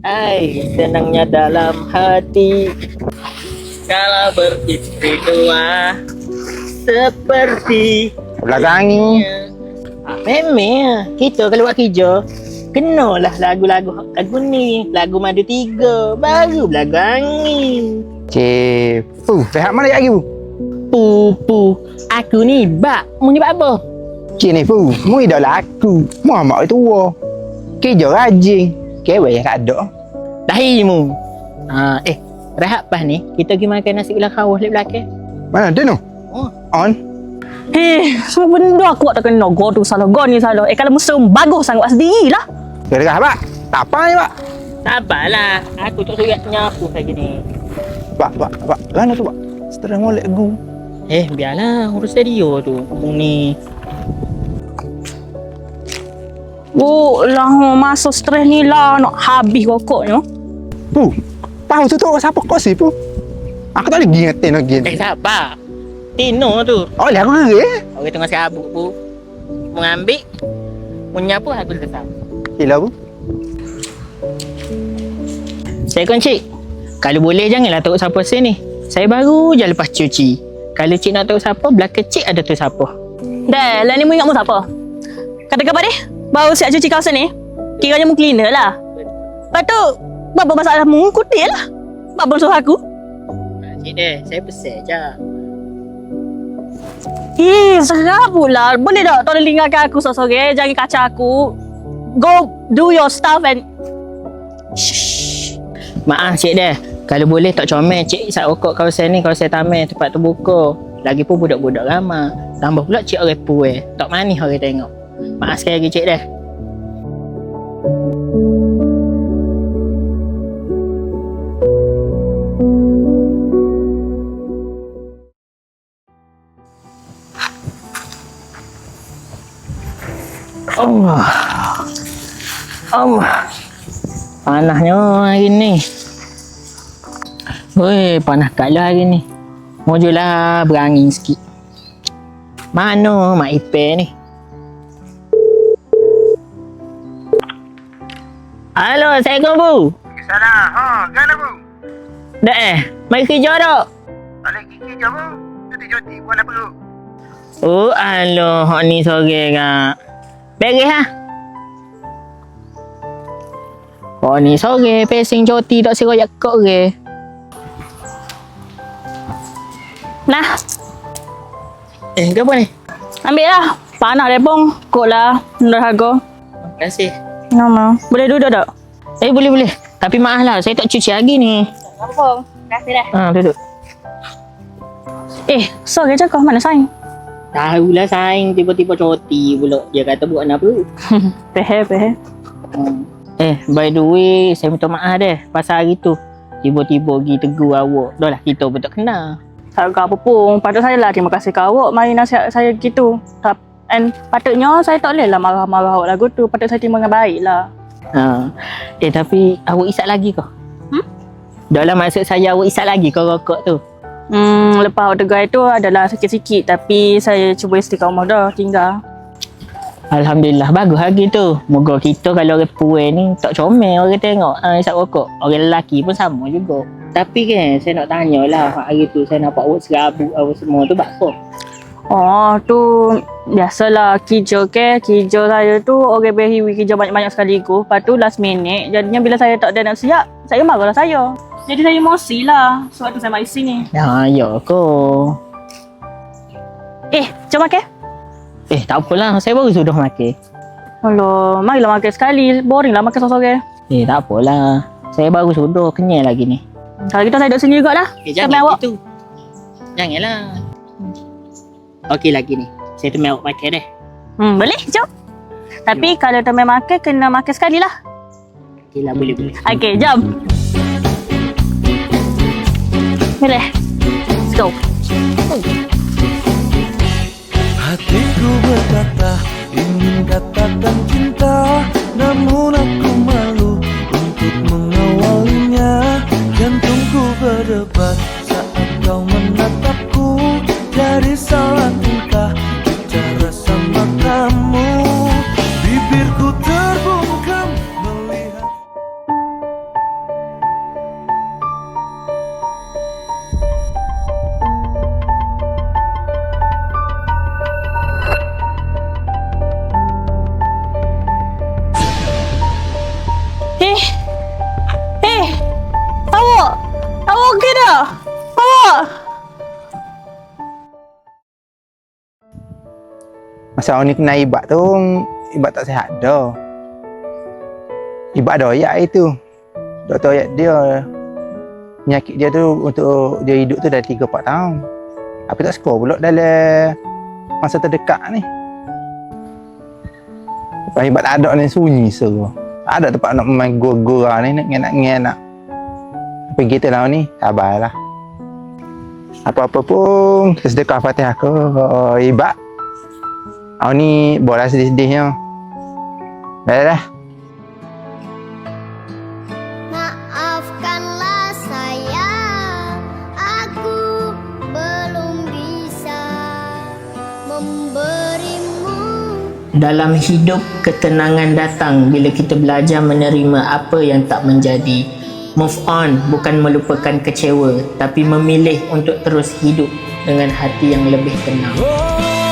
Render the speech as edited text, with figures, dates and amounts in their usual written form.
Hai, senangnya dalam hati kalau beristri dua seperti Belakangi. memang kita kalau buat kerja kenalah lagu-lagu ni, lagu Madu 3 baru belagu angin. Cik, rehat mana lagi bu? Pu, aku ni bak, mu ni bak apa? Cik ni pu, mu idola aku. Muhammad itu tua. Kerja rajin. Kewek yang tak ada. Dahimu. Rehat pas ni, kita pergi makan nasi ulam kawah di belakang. Mana dia tu? Oh. On. Semua benda aku tak kena. Go tu salah, go ni salah. Kalau musuh bagus sangat sendiri lah. Kira-kira pak. Tak apa ni pak. Sabarlah, aku tak surat nyapu lagi ni. Pak. Mana tu pak? Setelah molek gu. Biarlah, urus dia tu. Ngomong ni. Lah masuk stres ni lah. Nak habis rokoknya. Pu, tahu tu siapa kau sih pu? Aku tak boleh ingetin lagi. Sabar. Tino tu. Oh, lah aku kira. Orang tengah serabut tu. Mengambil. Menyapu aku kesal. Gila bu. Saya cik. Kalau boleh janganlah tahu siapa sini. Saya baru je lepas cuci. Kalau cik nak tahu siapa, belakang cik ada tu siapa. Dah, lah ni mu ingat mu siapa? Kata apa dia? Baru siap cuci kawasan ni? Kiranya mu cleaner lah. Lepas tu, apa masalah mu? Kutil lah. Apa suruh aku? Cik deh, saya pesan je. Serap pula. Boleh tak tolong ingatkan aku sore-sore? Jangan kacau aku. Go do your stuff and... Shh. Maaf cik deh. Kalau boleh tak comel cik isap rokok kawasan ni, kawasan taman tempat terbuka. Lagipun budak-budak ramai. Tambah pula cik orang puas. Tak manis orang tengok. Maaf sekali lagi cik deh. Allah. Panasnya hari ni. Weh, panas kalah hari ni. Mojolah berangin sikit. Mana Mak Ipe ni? Halo, Assalamualaikum Bu. Salah. Kan bu? Dah mari kerja tak? Balik gigi je bu. Cuti buat apa tu? Oh, aloh, hak ni sore kak. Beres ha? Oh ni sore, pesing cuti tak siroyak kok ke? Nah, Apa ni? ambil lah. Panas dia pun. Kok lah. Menurut harga. Terima kasih. Nama. Boleh duduk tak? Boleh. Tapi maaf lah, saya tak cuci lagi ni. Tak apa. Terima kasih dah. Duduk. Sore je kau mana saing? Tahulah saing tiba-tiba cuti pula. Dia kata buat apa? Pehe. By the way, saya minta maaf deh pasal hari tu. Tiba-tiba pergi tegur awak. Dah lah, kita pun tak kenal. Tak ada apa pun. Patut saya lah terima kasih ke awak. Mari nasihat saya gitu. And patutnya saya tak boleh lah marah-marah awak lagu tu. Patut saya terima dengan baik lah. Tapi awak isap lagi ke? Dah lah, maksud saya awak isap lagi ke rokok tu? Lepas awak tegar itu adalah sikit-sikit. Tapi saya cuba istiqamah dah tinggal. Alhamdulillah, bagus lagi tu. Moga kita kalau orang puan ni tak comel orang tengok isap rokok. Orang lelaki pun sama juga. Tapi kan saya nak tanya lah, hari tu saya nampak awak serabut awak semua tu buat apa? Tu biasalah kerja saya tu orang beri kerja banyak-banyak sekaligus. Lepas tu last minute. Jadinya bila saya tak ada nak siap, saya marahlah saya. Jadi saya emosi lah. Sebab tu saya mari sini. Ya ke? Jom makan. Tak apalah, saya baru sudah makan. Alah, marilah makan sekali. Boring lah makan sore-sore. Tak apalah. Saya baru sudah kenyal lagi ni. Kalau kita saya duduk sini jugalah. Jangan gitu. Janganlah. Okey lagi ni. Saya tu awak makan deh. Boleh, jom. Tapi kalau teman makan, kena makan sekali lah. Okey lah, boleh. Okey, jom. Boleh. Let's go. Hatiku berkata ingin katakan cinta, namun aku malu untuk mengawalinya. Jantungku berdebar saat kau menatapku. Dari salah tingkah bicara sama kamu. okey dah. Awak. Masa awak ni kena ibat tu, ibat tak sihat dah. Ibat ada ayat itu. Doktor ayat dia, penyakit dia tu untuk dia hidup tu dah 3-4 tahun. Apa tak suka pula dalam masa terdekat ni. Lepas ibat tak ada ni sunyi seru. Ada tempat nak main gora-gora ni, nak ngenak-ngenak. Tapi kita lah ni, sabarlah. Apa-apa pun, kita sedekah Fatihah ke ibat. Awak ni boleh sedih-sedihnya. Dah. Maafkanlah saya, aku belum bisa memberimu. Dalam hidup, ketenangan datang bila kita belajar menerima apa yang tak menjadi. Move on bukan melupakan kecewa, tapi memilih untuk terus hidup dengan hati yang lebih tenang. Oh